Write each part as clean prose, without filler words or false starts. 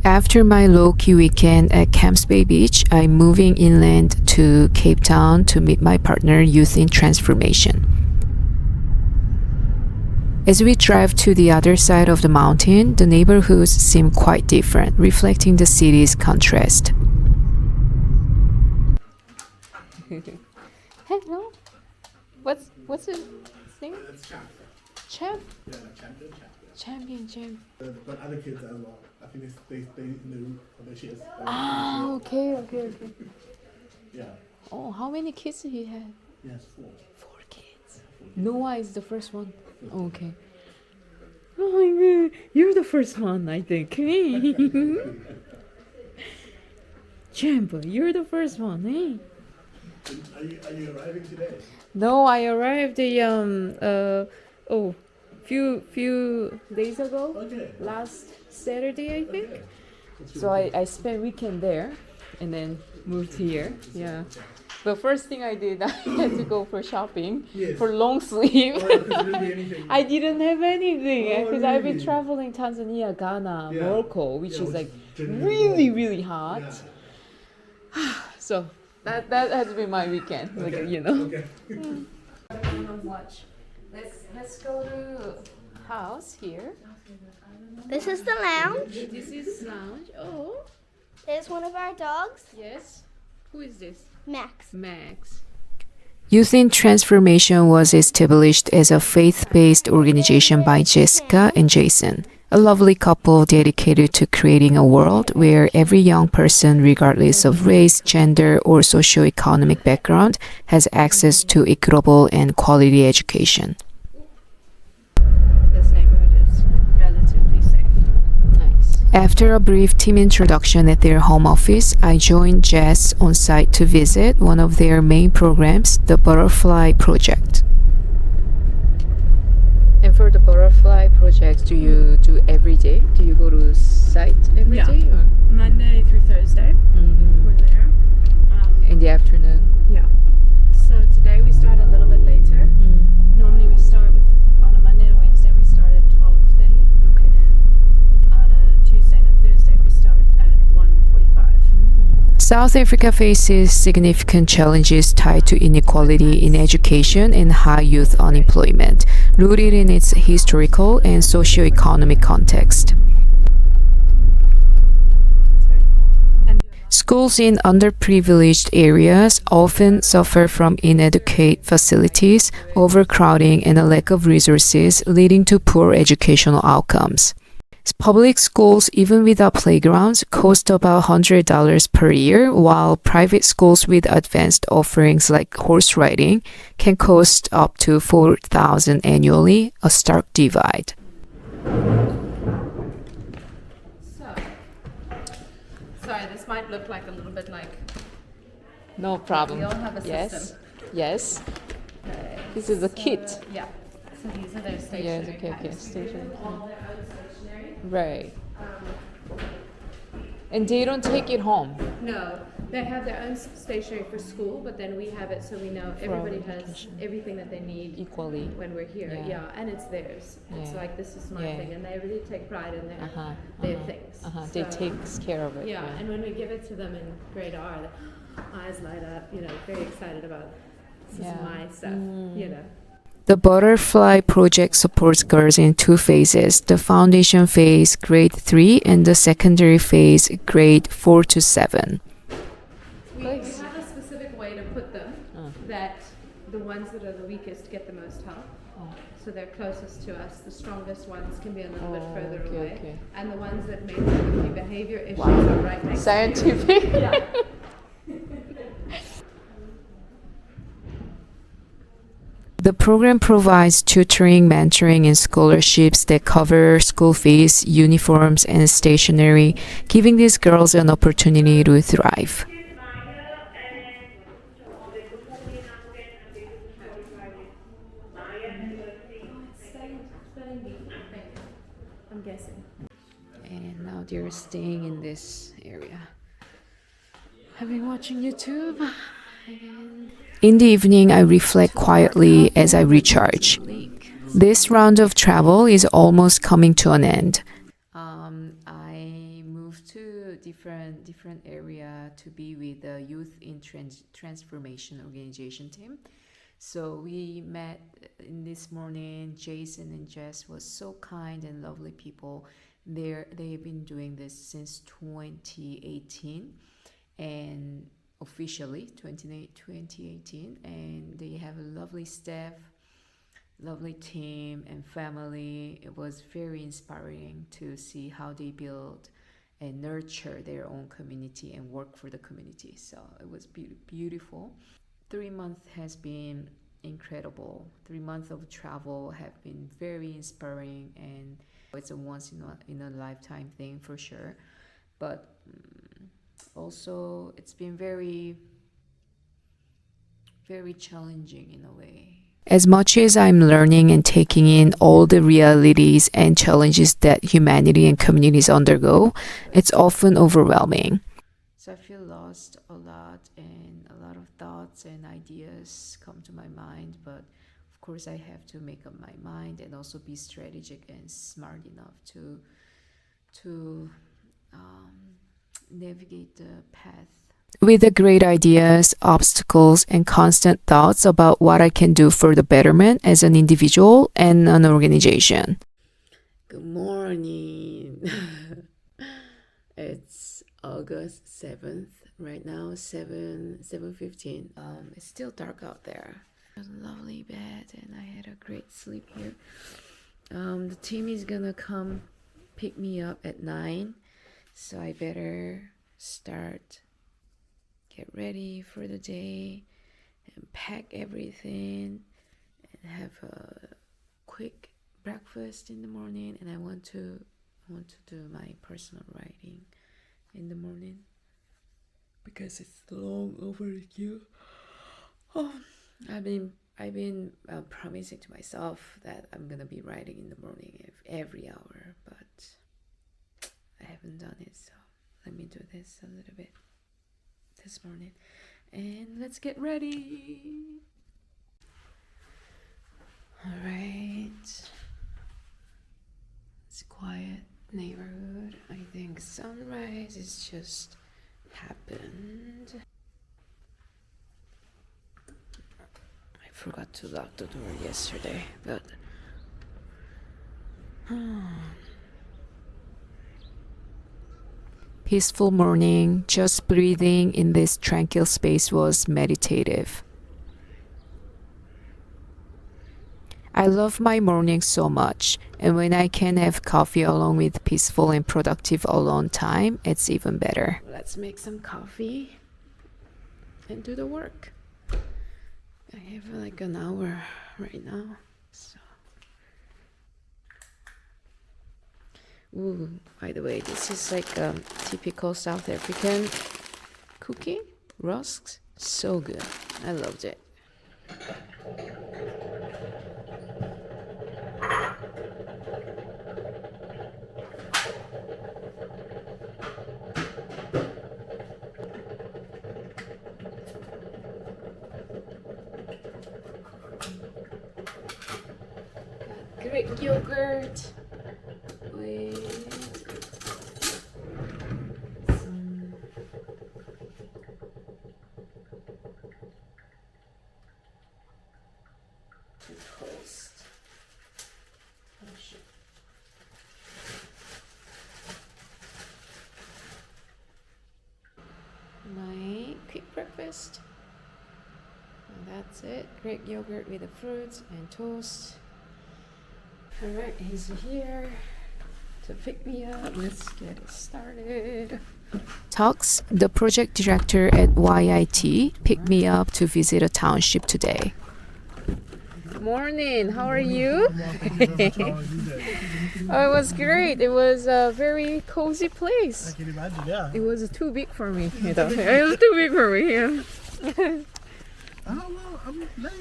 After my low-key weekend at Camps Bay Beach, I'm moving inland to Cape Town to meet my partner, Youth in Transformation. As we drive to the other side of the mountain, the neighborhoods seem quite different, reflecting the city's contrast. Hello. What's his name? It's Champ. Champ? Yeah, Champ. But other kids as well. I think they know what she is. Okay. Yeah. Oh, how many kids did he have? Yes, 4. 4 kids. Noah is the first one. Okay. Oh my god, you're the first one, I think. Champ, you're the first one, eh? Are you arriving today? No, I arrived few days ago. Okay. Last Saturday, I think. Okay. So I spent weekend there and then moved here. Yeah. The first thing I did, I had to go for shopping for long sleeve. I didn't have anything because I've been traveling Tanzania, Ghana, Morocco, which is like really hot. Yeah. So that has been my weekend, Okay. Watch. Let's go to house here. This is the lounge. This is lounge. Oh, There's one of our dogs, yes. Who is this? Max. Youth in Transformation was established as a faith-based organization by Jessica and Jason, a lovely couple dedicated to creating a world where every young person, regardless of race, gender, or socioeconomic background, has access to equitable and quality education. This neighborhood is relatively safe. Nice. After a brief team introduction at their home office, I joined Jess on site to visit one of their main programs, the Butterfly Project. And for the Butterfly Project, do you do every day? Do you go to site every day? Or? Monday through Thursday, we're there. In the afternoon? Yeah. So today we start a little bit later. Normally we start on a Monday and a Wednesday we start at 12:30. Okay. And then on a Tuesday and a Thursday we start at 1:45. South Africa faces significant challenges tied to inequality in education and high youth unemployment, rooted in its historical and socio-economic context. Schools in underprivileged areas often suffer from inadequate facilities, overcrowding, and a lack of resources, leading to poor educational outcomes. Public schools, even without playgrounds, cost about $100 per year, while private schools with advanced offerings like horse riding can cost up to $4,000 annually, a stark divide. Sorry, this might look like a little bit like No problem. we all have a system. Yes. Okay. This is a kit. Yeah. So these are their stationery. Yes, okay, packs. stationery. All their own stationery. Right. And they don't take it home. No, they have their own stationery for school, but then we have it so we know everybody has education. everything that they need Equally. when we're here. Yeah. Yeah, and it's theirs. It's Yeah. like this is my Yeah. thing, and they really take pride in their Uh-huh. things. They So, take care of it. Yeah, and when we give it to them in grade R, the eyes light up. Very excited about this Yeah. is my stuff. The Butterfly Project supports girls in 2 phases, the foundation phase, grade 3, and the secondary phase, grade 4 to 7. We have a specific way to put them that the ones that are the weakest get the most help. So they're closest to us. The strongest ones can be a little bit further away. Okay. And the ones that maybe have a few behavior issues are right next Scientific. to you. Yeah. The program provides tutoring, mentoring, and scholarships that cover school fees, uniforms, and stationery, giving these girls an opportunity to thrive. I'm guessing. And now they're staying in this area. I've been watching YouTube. In the evening, I reflect quietly as I recharge. This round of travel is almost coming to an end. I moved to different area to be with the Youth in Transformation organization team. So we met in this morning. Jason and Jess was so kind and lovely people. They've been doing this since 2018 and officially 2018, and they have a lovely staff, lovely team and family. It was very inspiring to see how they build and nurture their own community and work for the community. So it was beautiful. 3 months has been incredible. 3 months of travel have been very inspiring, and it's a once in a lifetime thing for sure. But also it's been very, very challenging in a way. As much as I'm learning and taking in all the realities and challenges that humanity and communities undergo, it's often overwhelming. So I feel lost a lot, and a lot of thoughts and ideas come to my mind, but of course I have to make up my mind and also be strategic and smart enough to navigate the path. With the great ideas, obstacles, and constant thoughts about what I can do for the betterment as an individual and an organization. Good morning. It's August 7th right now, 7:15. It's still dark out there. It was a lovely bed and I had a great sleep here. The team is gonna come pick me up at 9, so I better get ready for the day and pack everything and have a quick breakfast in the morning. And I want to do my personal writing in the morning because it's long overdue. I've been promising to myself that I'm gonna be writing in the morning every hour, but I haven't done it, so let me do this a little bit this morning, and let's get ready. All right, it's a quiet neighborhood. I think sunrise has just happened. I forgot to lock the door yesterday, but peaceful morning, just breathing in this tranquil space was meditative. I love my mornings so much, and when I can have coffee along with peaceful and productive alone time, it's even better. Let's make some coffee and do the work. I have like an hour right now, so. Ooh, by the way, this is like a typical South African cookie, rusks. So good. I loved it. Got Greek yogurt with some toast. My quick breakfast. And that's it. Greek yogurt with the fruits and toast. Alright, he's here to pick me up. Let's get it started. Talks, the project director at YIT, picked me up to visit a township today. Morning, how are you? Oh, it was great. It was a very cozy place. I can imagine, yeah. It was too big for me. It was too big for me, yeah. Oh, well, I'm late.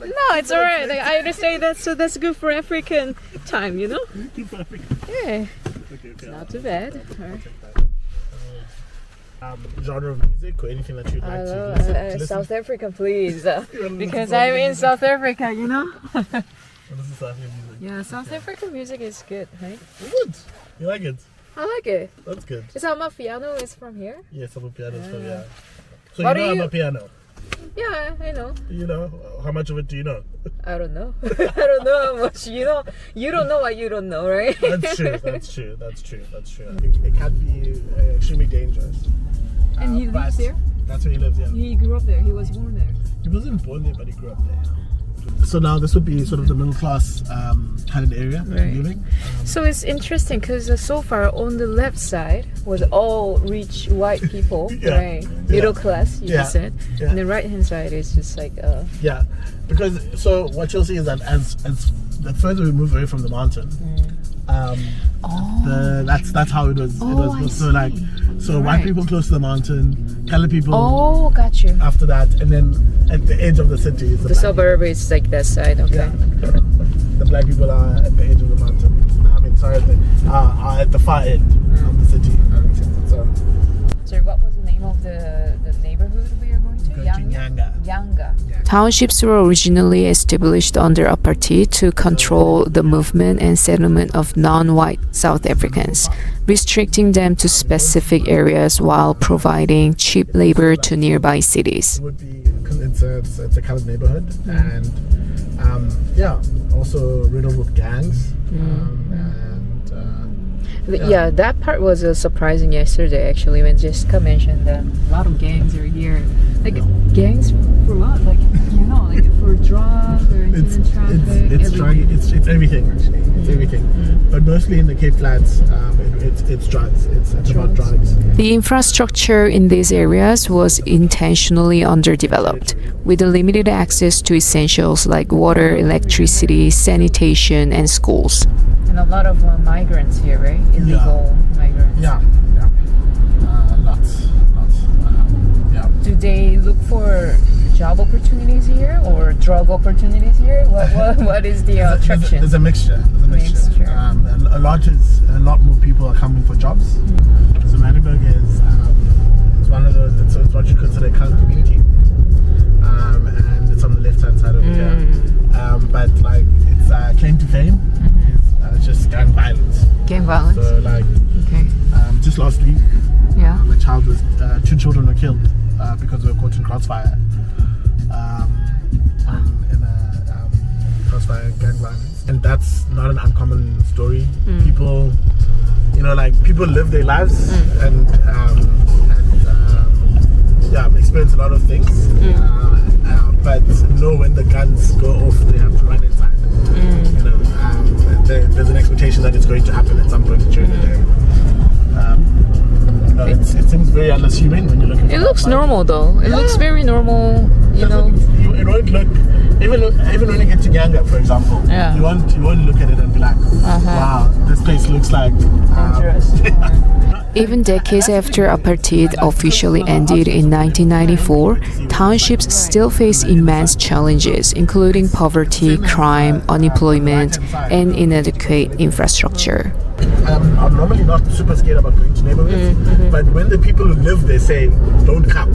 No, it's alright. I understand that's good for African time, you know? Good for Africa. Yeah. Okay. Not too bad. Alright. Genre of music or anything that you'd like to listen South Africa, please. to? Because I'm in South Africa, you know? What is the South African music? Yeah, South African music is good, right? Good. You like it? I like it. That's good. Is Amapiano is from here? Yes, I'm a piano. So yeah. So What you know do I'm you- a piano. Yeah, I know. You know how much of it do you know? I don't know. I don't know how much. You know, you don't know what you don't know, right? That's true. That's true. That's true. That's true. It can be extremely dangerous. And he but lives there? That's where he lives. Yeah. He grew up there. He was born there. He wasn't born there, but he grew up there. So now this would be sort of the middle class kind of area that Right. we're living. So it's interesting because so far on the left side was all rich white people, Yeah. right? Middle Yeah. class, you Yeah. just said. Yeah. And the right hand side is just like Yeah, because so what you'll see is that as the further we move away from the mountain, that's how it was. I So like, so white Right. people close to the mountain, colored people oh, got you. after that, and then at the edge of the city is The black suburb is like that side, okay. people. Yeah, the black people are at the edge of the mountain. I mean, sorry, are at the far end of the city. That makes sense. So So what was the name of the neighborhood we are going to? go to Nyanga. Yanga. Townships were originally established under apartheid to control the movement and settlement of non-white South Africans, restricting them to specific areas while providing cheap labor to nearby cities. It would be, it's a colored neighborhood, and yeah, also riddled with gangs. Yeah, that part was surprising yesterday actually when Jessica mentioned that a lot of gangs are here. Like gangs for what? Like like for drugs or human traffic. It's everything actually. It's everything, but mostly in the Cape Flats, it's drugs. It's about drugs. The infrastructure in these areas was intentionally underdeveloped, with limited access to essentials like water, electricity, sanitation, and schools. And a lot of migrants here, right? Illegal migrants. Yeah. Lots. Yeah. Do they look for job opportunities here or drug opportunities here? What is the attraction? There's a mixture. Mixture. A lot more people are coming for jobs. So Manenberg is it's one of those. It's what you consider a colored community, and it's on the left-hand side over here. But like its claim to fame is just gang violence. Gang violence. So like Okay. just last week, Yeah. a child was 2 children were killed because they were caught in crossfire. In a crossfire gang violence, and that's not an uncommon story. People, people live their lives and experience a lot of things, but know when the guns go off, they have to run inside. There's an expectation that it's going to happen at some point during the day. It seems very unassuming when you look at it. It looks normal though. It looks very normal, It won't look, even when you get to Nyanga, for example, Yeah. you won't look at it and be like, wow, this place looks like dangerous. Even decades after apartheid officially ended in 1994, townships still face immense challenges, including poverty, crime, unemployment, and inadequate infrastructure. I'm normally not super scared about going to neighborhoods, but when the people who live there say, don't come,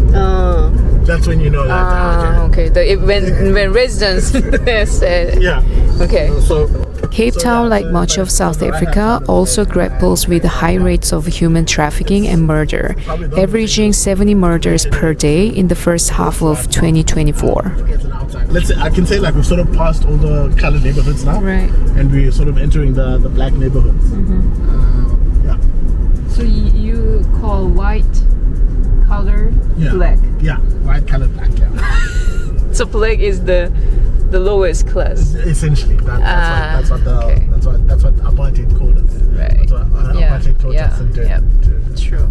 that's when you know that, Okay. When residents say, yeah. okay. So Cape Town, like much of South Africa, also grapples with high rates of human trafficking and murder, averaging 70 murders per day in the first half of 2024. let's say, I can say like we've sort of passed all the colored neighborhoods now, Right. and we're sort of entering the black neighborhoods. Yeah. So you call white color Yeah. black. Yeah, white colored black. Yeah. So black is the lowest class. Essentially, that's what okay. that's what apartheid called us. Right. That's what apartheid taught us and did. True.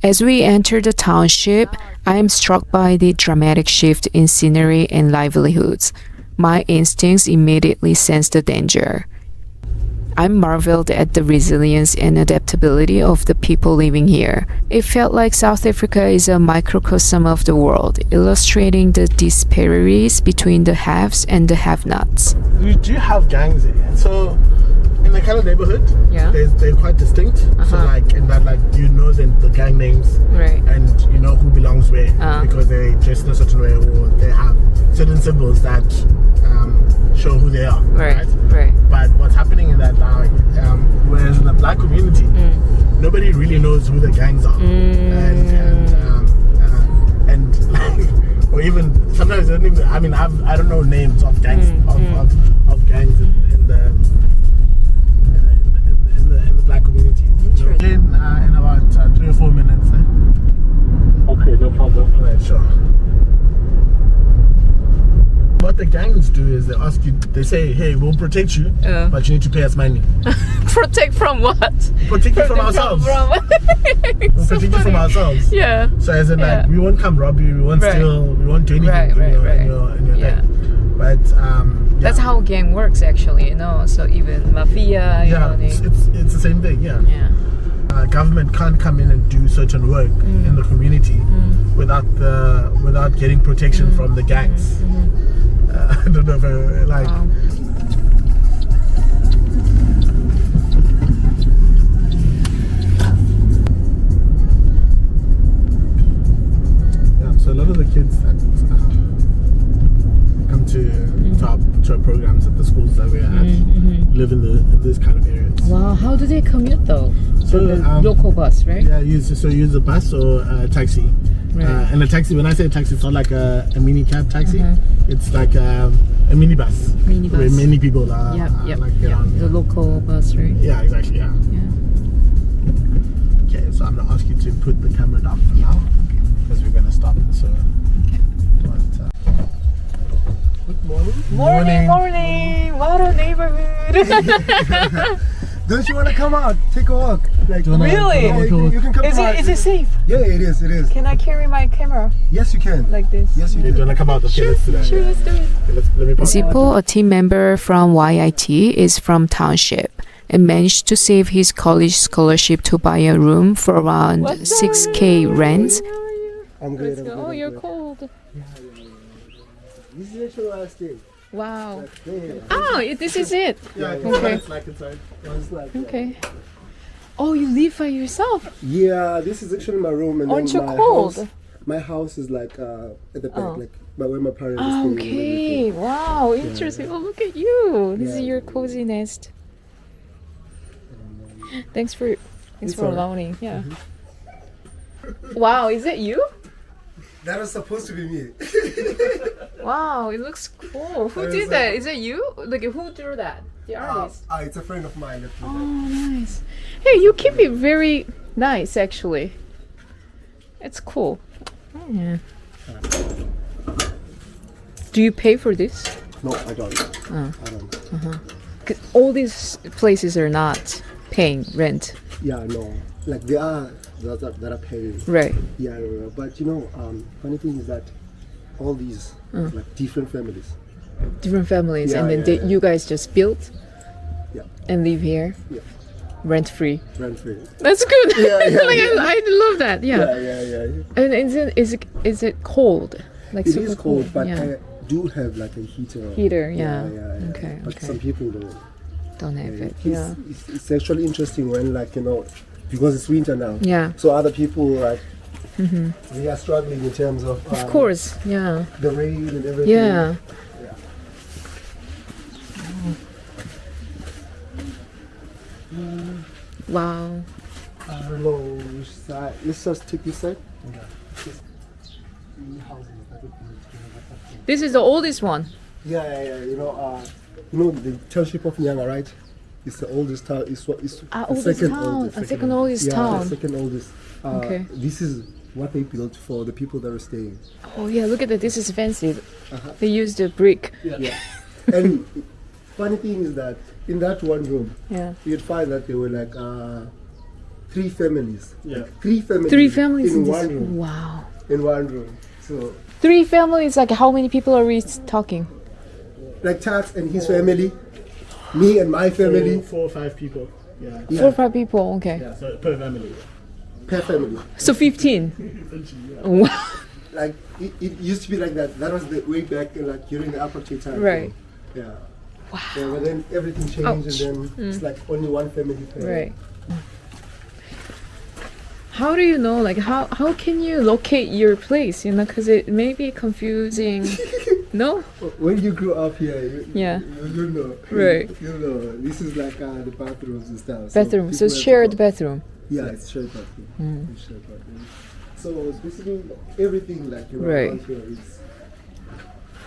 As we enter the township, I am struck by the dramatic shift in scenery and livelihoods. My instincts immediately sense the danger. I'm marveled at the resilience and adaptability of the people living here. It felt like South Africa is a microcosm of the world, illustrating the disparities between the haves and the have-nots. We do have gangs here. So in the colored neighborhood, Yeah. they're quite distinct. So like in that, like the gang names, Right. and you know who belongs where because they dress in a certain way or they have certain symbols that show who they are. Right. But what's happening in that now, whereas in the black community, nobody really knows who the gangs are, and like, or even sometimes I don't even. I mean, I don't know names of gangs of gangs in the black community. In about 3 or 4 minutes. Okay, no problem. Alright, sure. What the gangs do is they ask you, they say, hey, we'll protect you, but you need to pay us money. Protect from what? Protect you from ourselves. We'll protect you from ourselves. Yeah. So as in like, we won't come rob you, we won't steal, we won't do anything in your thing. But that's how gang works actually, you know. So even mafia, you know, it's the same thing, government can't come in and do certain work in the community without getting protection from the gangs. I don't know if I like. So a lot of the kids that come to our programs at the schools that we're at live in this kind of areas. Wow, how do they commute though? So the local bus, right? Yeah, use a bus or a taxi. And a taxi, when I say taxi, it's not like a mini cab taxi. It's like a minibus. Where many people are like get on. The local bus, right? Yeah, exactly. Yeah. Okay, so I'm gonna ask you to put the camera down for now because we're gonna stop. So. Good morning. Morning. What a neighborhood. Don't you want to come out? Take a walk. Like, really? You can come out. Is it safe? Yeah, it is. It is. Can I carry my camera? Yes, you can. Like this? Yes, you Do you can. want to come out? Okay, let's do that. Sure, let's do it. Okay, let me pause. Zippo, a team member from YIT, is from Township and managed to save his college scholarship to buy a room for around 6K rent. I'm good. Oh, you're cold. This is actually last day. Wow. Like, Oh, this is it. Yeah, Okay. it's like inside. it's like, Okay. Oh, you live by yourself? yeah, this is actually my room. And Aren't then you my cold? House, my house is like at the back, Oh. like where my parents are staying. Okay. Wow, interesting. Oh, look at you. This is your cozy nest. Thanks for alright. loaning. Yeah. Wow, is that you? That was supposed to be me. Wow, it looks cool. Who did that? Is it you? Like, who drew that? The artist. It's a friend of mine. That Oh, nice. Hey, you keep it very nice, actually. It's cool. Oh, yeah. Do you pay for this? No, I don't. I don't. 'Cause all these places are not paying rent. Yeah, no. Like there are that are paying. Right. Yeah, but you know, funny thing is that all these like different families. Different families, Yeah, and then yeah, yeah. you guys just built Yeah, and live here, yeah, rent free. rent free. That's good. Yeah, yeah, Like, yeah. I love that. Yeah. Yeah. And is it cold? Like It super is cold, but yeah. I do have like a heater. Heater, yeah. Yeah. Okay, But okay. some people don't. Don't have it. It's, Yeah. it's actually interesting when like because it's winter now. Yeah. So other people like they are struggling in terms of Of course. Yeah. the rain and everything. Yeah. Wow. I don't know which side. Let's just take this side. This is the oldest one. Yeah. You know the township of Nyanga, right? It's the oldest town. It's the Oldest second town. oldest. Second oldest Yeah, town. the second oldest. Okay. This is what they built for the people that are staying. Oh yeah, look at that. This is fancy. They used a brick. Yeah. And funny thing is that in that one room, Yeah. you'd find that there were like 3 families. Yeah. Like 3 families. Three families in in this. one room. Wow. In one room. So 3 families. Like how many people are we talking? like Tats and his family, me and my family, 4 or 5 people. Yeah. 4 or 5 people. Okay. Yeah. So per family. per family. So 15. Wow. Like it used to be like that. That was the way back like during the Apartheid time. Right. Yeah. Wow. Yeah, but then everything changed Ouch. and then it's like only one family. Right. How do you know? Like how can you locate your place? You know, because it may be confusing. No. When you grew up here, Yeah. you know. Right. You know, this is like the bathrooms and stuff. Bathroom. So people have to shared go- bathroom. Yeah, it's shared parking. It's shared parking. So it's basically everything like Right. around here is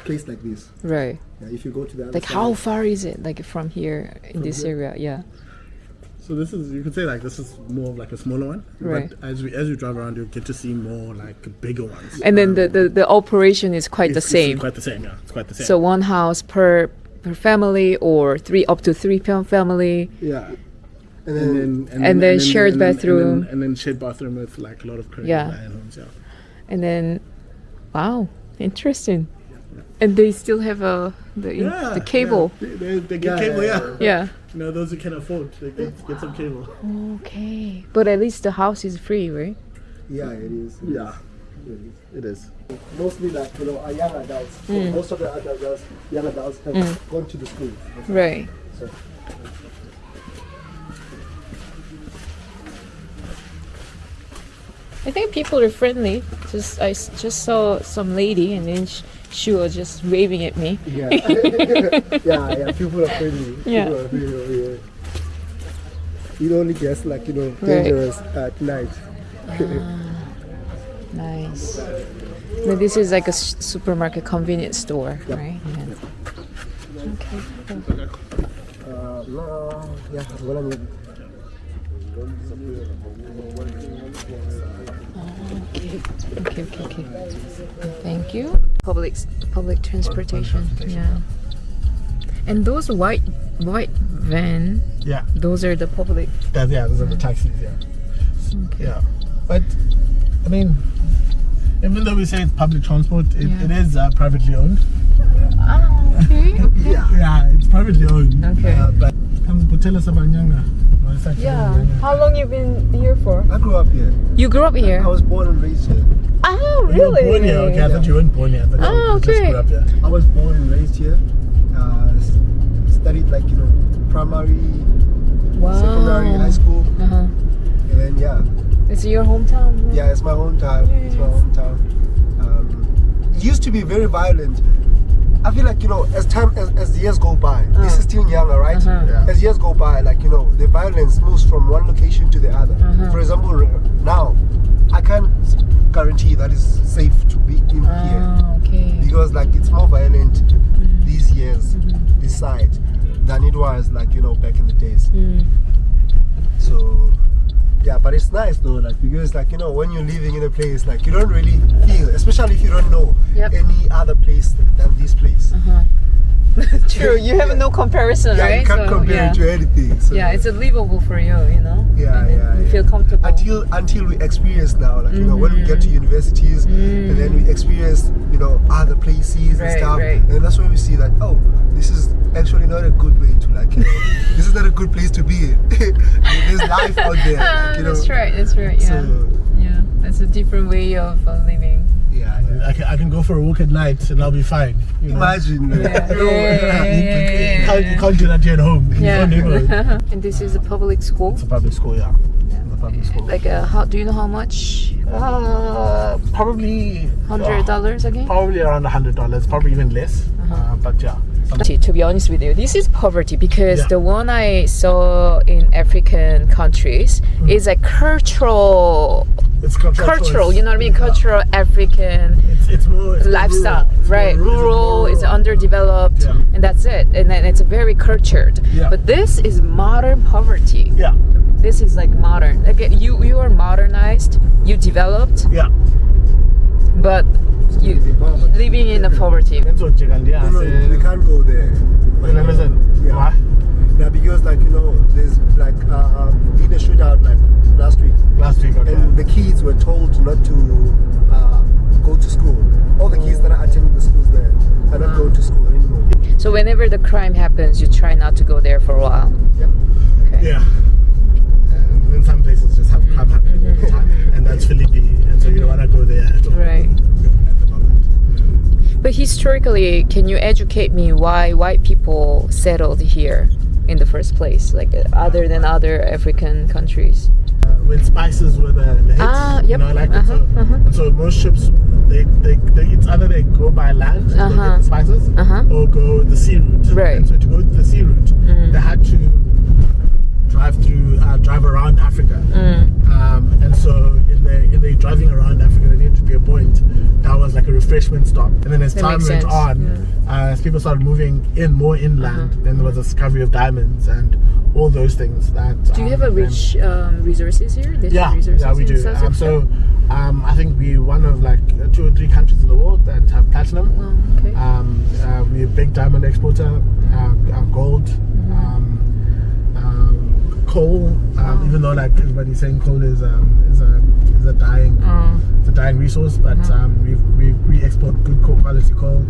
placed like this. Right. Yeah, if you go to the other Like side, how far is it? Like from here in From this here? area? Yeah. So this is, you could say like this is more of like a smaller one. Right. But as we drive around, you get to see more like bigger ones. And then the operation is quite the It's same. quite the same, yeah. It's quite the same. So one house per family or up to three family. yeah, and then And then shared bathroom. And then shared bathroom with like a lot of Korean Yeah. Lion homes, yeah. And then, wow, interesting. And they still have the cable. Yeah. They get Yeah, cable, yeah, yeah. Yeah. You know, those who can afford, they get some cable. Okay. But at least the house is free, right? yeah, it is. Yeah, it is. Mostly like are young adults. So most of the young adults have gone to the school. Right. So I think people are friendly. I just saw some lady and then she was just waving at me. yeah, yeah. People are friendly. Yeah. People are friendly, yeah. It only gets like dangerous at night. Nice. Now this is like a supermarket convenience store, right? Yeah. Okay. Yeah, I'm gonna need. Okay. Thank you. Public transportation. Yeah. And those white van, Yeah, those are the public. those are the taxis, yeah. Okay. Yeah, but I mean, even though we say it's public transport, Yeah. it is privately owned. Ah, okay. Yeah, it's privately owned. Okay. But tell us about Nyanga. What's that Yeah. Nyanga? How long you been here for? I grew up here. You grew up here? I was born and raised here. Oh, You were really? born here? Okay, I thought you weren't born here. I thought Oh, you just okay. grew up here. I was born and raised here. Studied like primary, Wow. secondary, high school, Uh-huh. and then It's your hometown? Right? yeah, it's my hometown. It's my hometown. It used to be very violent. I feel like as the years go by, this is still younger, right? Uh-huh. Yeah. As years go by, like the violence moves from one location to the other. For example, now I can't guarantee that it's safe to be in here Ah, okay. because like it's more violent these years, this side, than it was like back in the days. So yeah, but it's nice though, like because like when you're living in a place, like you don't really feel, especially if you don't know Yep. any other place than this place. True, you have no comparison, Yeah, right? you can't So, compare yeah. it to anything. So Yeah, it's livable for you, Yeah, and then yeah, you yeah. feel comfortable. until we experience now, like when we get to universities, and then we experience other places and Right, stuff, right. and that's when we see that this is actually not a good way to like this is not a good place to be in. There's life out there, like, That's right, yeah. So Yeah, that's a different way of living. yeah, I can go for a walk at night and I'll be fine. imagine. You can't do that here at home. In your neighborhood. And this is a public school. It's a public school, yeah. It's a public school. Like, how do you know how much? Probably $100 again? Probably around $100, probably even less. But yeah. To be honest with you, this is poverty because Yeah. the one I saw in African countries is a cultural, It's cultural. you know what I mean? Cultural African It's more lifestyle, rural. It's right? more Rural, is underdeveloped, Yeah. and that's it. And then it's very cultured. Yeah. But this is modern poverty. Yeah, This is like modern. Like you are modernized, you developed, yeah. but you living in the poverty. That's what Chigandia No, we can't go there. Listen, Yeah. why? Yeah, because like there's like been a shootout like last week, Last week, okay. and the kids were told not to go to school. All the kids that are attending the schools there are not going to school anymore. So whenever the crime happens, you try not to go there for a while. Yep. Okay. Yeah. And in some places just have crime happening all the time. And that's Philippi. And so you don't want to go there at all. Right. At the moment. But historically, can you educate me why white people settled here in the first place, like other than other African countries? When spices were the hits, Ah, yep. And so most ships, they it's either they go by land and go get the spices, or go the sea route. Right. And so to go to the sea route, they had to drive around Africa. refreshment stop. And then as That time makes went sense, on, as people started moving in more inland, then there was a discovery of diamonds and all those things. That Do you have a then- rich resources here? Yeah, resources yeah, we in do. South Africa? I think we're one of like 2 or 3 countries in the world that have platinum. Wow, okay. We're a big diamond exporter, gold, coal. Even though like everybody's saying coal is a dying resource, but we export good quality coal.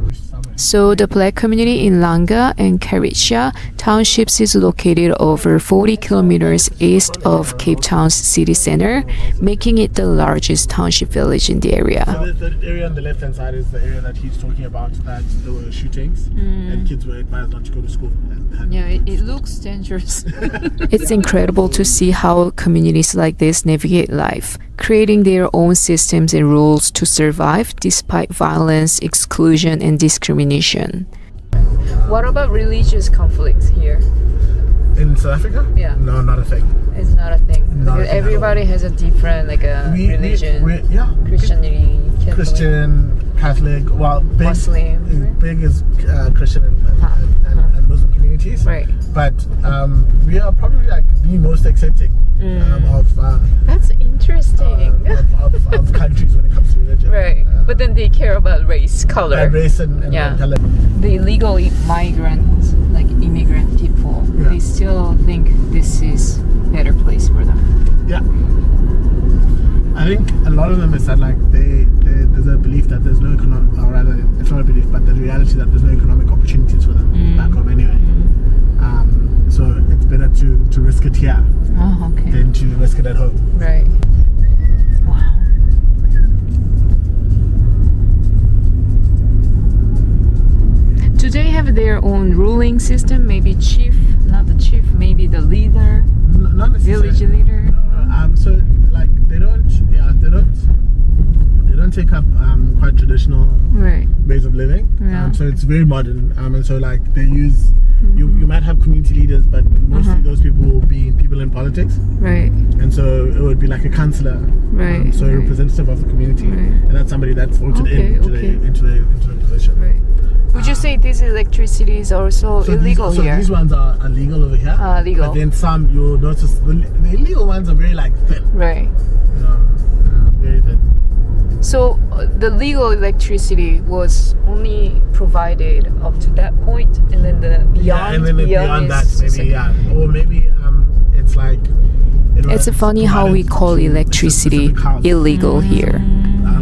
So the black community in Langa and Karitsha Townships is located over 40 kilometers east of Cape Town's city center, making it the largest township village in the area. So the area on the left hand side is the area that he's talking about, that there were shootings and kids were advised not to go to school. Yeah, it looks dangerous. It's incredible to see how communities like this navigate life, creating their own systems and rules to survive despite violence, exclusion, and discrimination. What about religious conflicts here? In South Africa? Yeah. No, not a thing. It's not a thing. Not a thing at Everybody has a different religion. Yeah. Christianity, Catholic. Christian, Catholic, well, Muslim. big is Christian and Muslim communities. Right. But we are probably like the most accepting of That's interesting. of countries when it comes to religion. Right. But then they care about race, color. And race and Yeah. color. The illegal migrants, like immigrant people, Yeah. they still think this is better place for them. Yeah. I think a lot of them is that like there's a belief that there's no economic, or rather it's not a belief, but the reality that there's no economic opportunities for them back home anyway. So it's better to risk it here Oh, okay. than to risk it at home. Right. Wow. Do they have their own ruling system? Maybe chief, not the chief, maybe the leader, Not necessarily. village leader? So like they don't take up quite traditional Right. ways of living. Yeah. So it's very modern. And so like they use you might have community leaders, but mostly those people will be people in politics. Right. And so it would be like a councillor, Right. so a right. representative of the community, Right. and that's somebody that's voted Okay, into okay. the position. Right. Would you say this electricity is also illegal here? These ones are legal over here. Legal. But then some you'll notice the illegal ones are very like thin. Right. You know, very thin. So the legal electricity was only provided up to that point, and then the beyond. Yeah, and then beyond that, is maybe or maybe it's like. It's funny how we call electricity illegal here.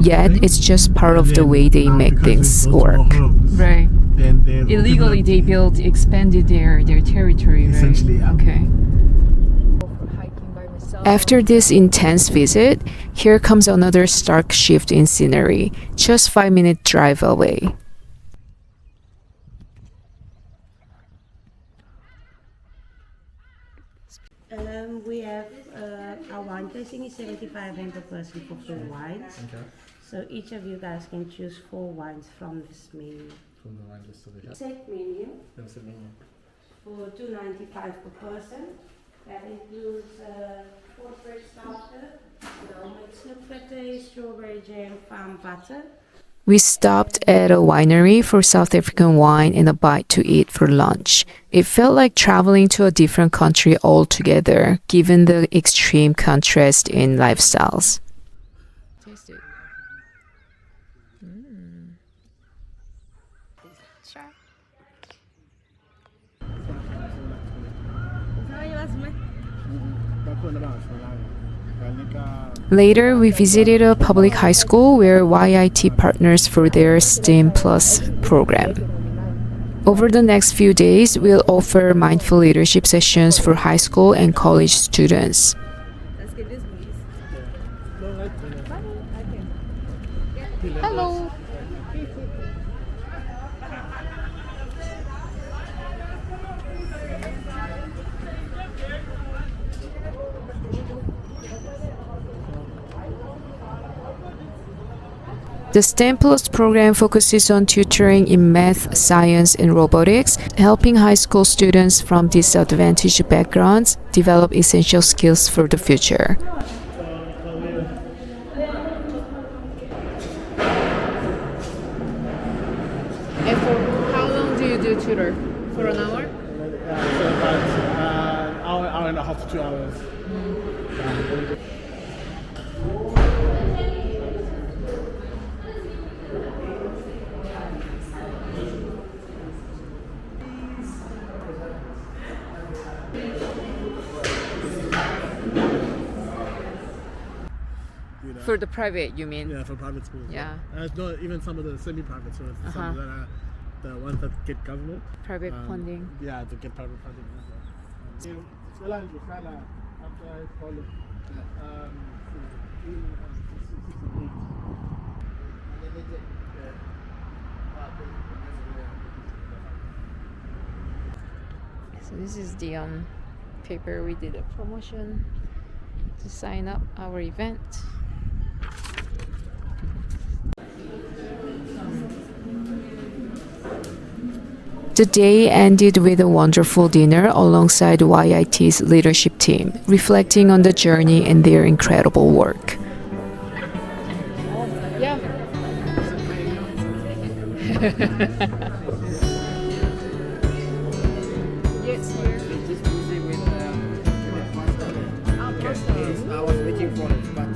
Yet it's just part of the way they make things work. Right. Then Illegally they expanded their territory, right? Essentially, yeah. Okay. After this intense visit, here comes another stark shift in scenery, just 5-minute drive away. We have our wine tasting is 75 rand per person for 4 wines. Okay. So each of you guys can choose 4 wines from this menu. From the wine list over here. Set menu That's the menu. for 295 per person. That includes corporate starter, almond souffle, strawberry jam, farm butter. We stopped at a winery for South African wine and a bite to eat for lunch. It felt like traveling to a different country altogether, given the extreme contrast in lifestyles. Taste it. Sure. Later, we visited a public high school where YIT partners for their STEM Plus program. Over the next few days, we'll offer mindful leadership sessions for high school and college students. Hello. The STEM Plus program focuses on tutoring in math, science, and robotics, helping high school students from disadvantaged backgrounds develop essential skills for the future. do tutor? For an hour? So about hour and a half to 2 hours. For the private, you mean? Yeah, for private schools. Yeah. No, even some of the semi-private schools, some that are the ones that get government. Private funding. Yeah, to get private funding as well. So this is the paper we did a promotion to sign up our event. The day ended with a wonderful dinner alongside YIT's leadership team, reflecting on the journey and their incredible work. Yeah. Yes, here. I was waiting for it, but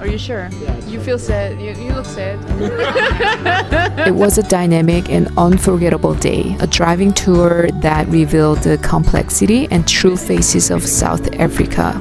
Are you sure? You feel sad. You look sad. It was a dynamic and unforgettable day, a driving tour that revealed the complexity and true faces of South Africa.